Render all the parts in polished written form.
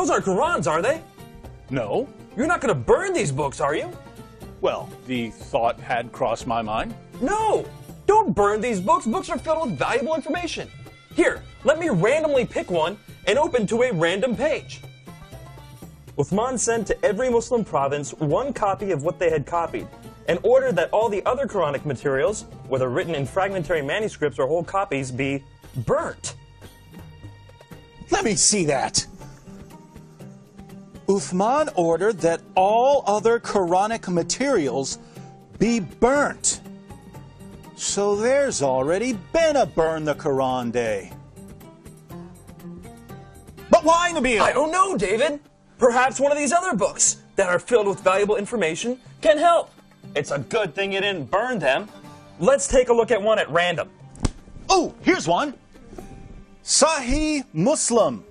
Those aren't Qurans, are they? No. You're not going to burn these books, are you? Well, the thought had crossed my mind. No! Don't burn these books. Books are filled with valuable information. Here, let me randomly pick one and open to a random page. Uthman sent to every Muslim province one copy of what they had copied, and ordered that all the other Quranic materials, whether written in fragmentary manuscripts or whole copies, be burnt. Let me see that. Uthman ordered that all other Quranic materials be burnt. So there's already been a Burn the Quran Day. But why, Nabil? I don't know, David. Perhaps one of these other books that are filled with valuable information can help. It's a good thing you didn't burn them. Let's take a look at one at random. Oh, here's one. Sahih Muslim.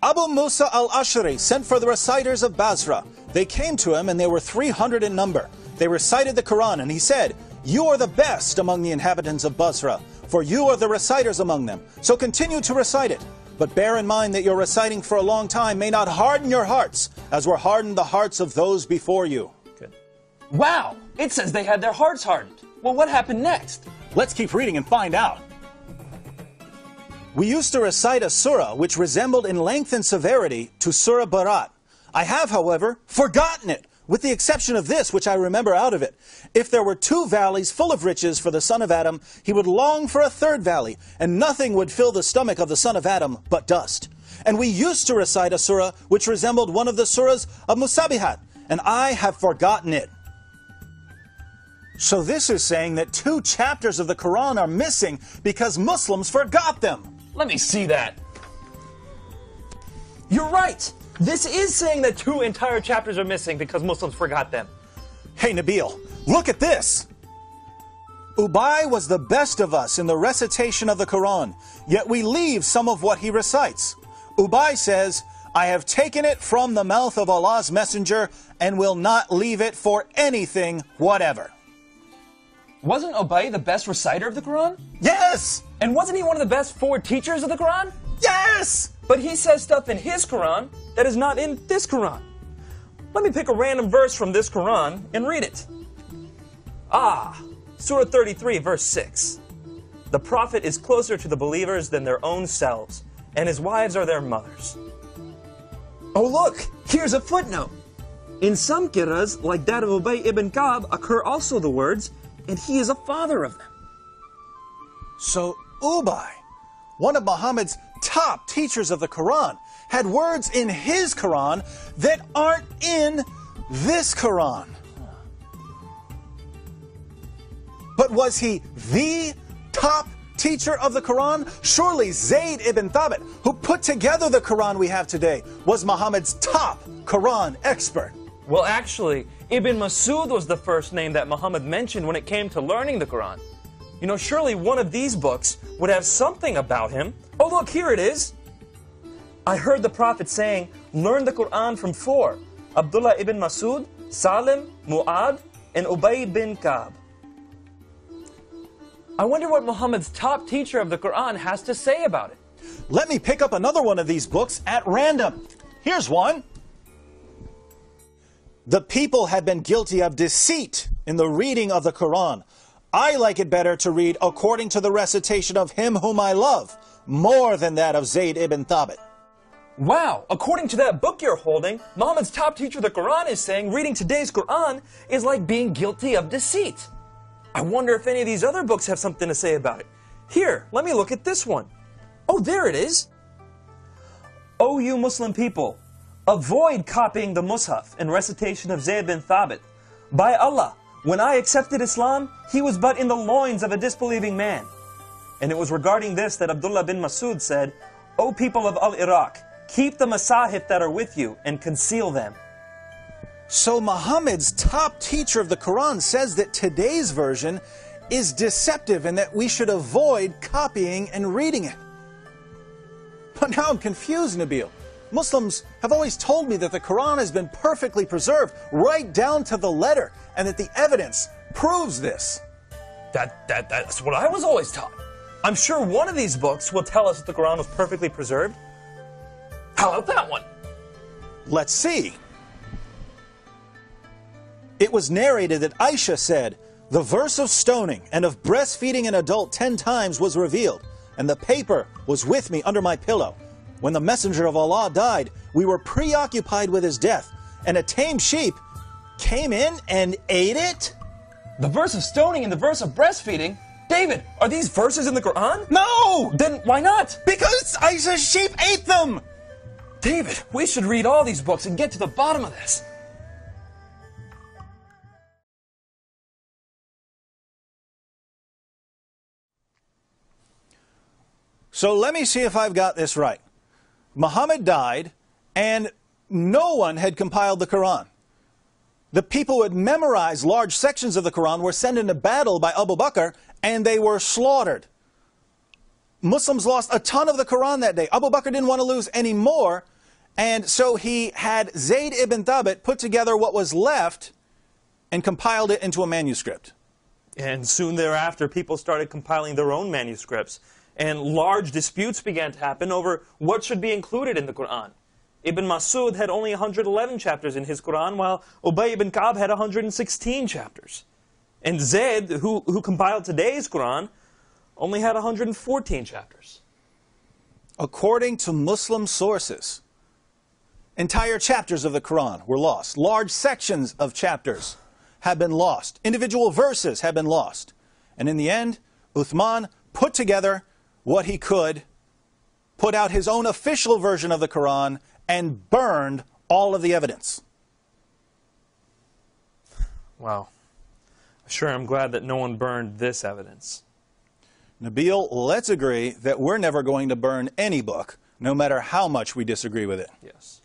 Abu Musa al-Ash'ari sent for the reciters of Basra. They came to him and they were 300 in number. They recited the Quran and he said, "You are the best among the inhabitants of Basra, for you are the reciters among them. So continue to recite it. But bear in mind that your reciting for a long time may not harden your hearts, as were hardened the hearts of those before you." Good. Wow! It says they had their hearts hardened. Well, what happened next? Let's keep reading and find out. We used to recite a surah which resembled in length and severity to Surah Barat. I have, however, forgotten it, with the exception of this, which I remember out of it. If there were 2 valleys full of riches for the son of Adam, he would long for a 3rd valley, and nothing would fill the stomach of the son of Adam but dust. And we used to recite a surah which resembled one of the surahs of Musabihat, and I have forgotten it. So this is saying that 2 chapters of the Quran are missing because Muslims forgot them. Let me see that. You're right. This is saying that 2 entire chapters are missing because Muslims forgot them. Hey, Nabil, look at this. Ubay was the best of us in the recitation of the Quran, yet we leave some of what he recites. Ubay says, "I have taken it from the mouth of Allah's messenger and will not leave it for anything whatever." Wasn't Ubay the best reciter of the Quran? Yes! And wasn't he one of the best 4 teachers of the Quran? Yes! But he says stuff in his Quran that is not in this Quran. Let me pick a random verse from this Quran and read it. Surah 33, verse 6. The Prophet is closer to the believers than their own selves, and his wives are their mothers. Oh look, here's a footnote. In some qira'as, like that of Ubay ibn Ka'b, occur also the words, "and he is a father of them." So Ubay, one of Muhammad's top teachers of the Quran, had words in his Quran that aren't in this Quran. But was he the top teacher of the Quran? Surely Zayd ibn Thabit, who put together the Quran we have today, was Muhammad's top Quran expert. Well, actually, Ibn Masud was the first name that Muhammad mentioned when it came to learning the Quran. You know, surely one of these books would have something about him. Oh, look, here it is. I heard the Prophet saying, "Learn the Quran from 4. Abdullah ibn Masud, Salim, Mu'ad, and Ubay bin Ka'b." I wonder what Muhammad's top teacher of the Quran has to say about it. Let me pick up another one of these books at random. Here's one. The people had been guilty of deceit in the reading of the Quran. I like it better to read according to the recitation of him whom I love, more than that of Zayd ibn Thabit. Wow, according to that book you're holding, Muhammad's top teacher of the Quran is saying reading today's Quran is like being guilty of deceit. I wonder if any of these other books have something to say about it. Here, let me look at this one. Oh, there it is. O you Muslim people, avoid copying the Mus'haf in recitation of Zayd bin Thabit. By Allah, when I accepted Islam, he was but in the loins of a disbelieving man. And it was regarding this that Abdullah bin Masud said, "O people of Al-Iraq, keep the masahif that are with you and conceal them." So Muhammad's top teacher of the Quran says that today's version is deceptive and that we should avoid copying and reading it. But now I'm confused, Nabil. Muslims have always told me that the Quran has been perfectly preserved right down to the letter and that the evidence proves this. That's what I was always taught. I'm sure one of these books will tell us that the Quran was perfectly preserved. How about that one? Let's see. It was narrated that Aisha said, "The verse of stoning and of breastfeeding an adult 10 times was revealed, and the paper was with me under my pillow. When the messenger of Allah died, we were preoccupied with his death, and a tame sheep came in and ate it?" The verse of stoning and the verse of breastfeeding? David, are these verses in the Quran? No! Then why not? Because Aisha's sheep ate them! David, we should read all these books and get to the bottom of this. So let me see if I've got this right. Muhammad died, and no one had compiled the Quran. The people who had memorized large sections of the Quran were sent into battle by Abu Bakr, and they were slaughtered. Muslims lost a ton of the Quran that day. Abu Bakr didn't want to lose any more, and so he had Zayd ibn Thabit put together what was left and compiled it into a manuscript. And soon thereafter, people started compiling their own manuscripts, and large disputes began to happen over what should be included in the Quran. Ibn Masud had only 111 chapters in his Quran, while Ubay ibn Ka'b had 116 chapters. And Zayd, who compiled today's Quran, only had 114 chapters. According to Muslim sources, entire chapters of the Quran were lost. Large sections of chapters have been lost. Individual verses have been lost. And in the end, Uthman put together what he could, put out his own official version of the Quran, and burned all of the evidence. Wow. Sure, I'm glad that no one burned this evidence. Nabil, let's agree that we're never going to burn any book, no matter how much we disagree with it. Yes.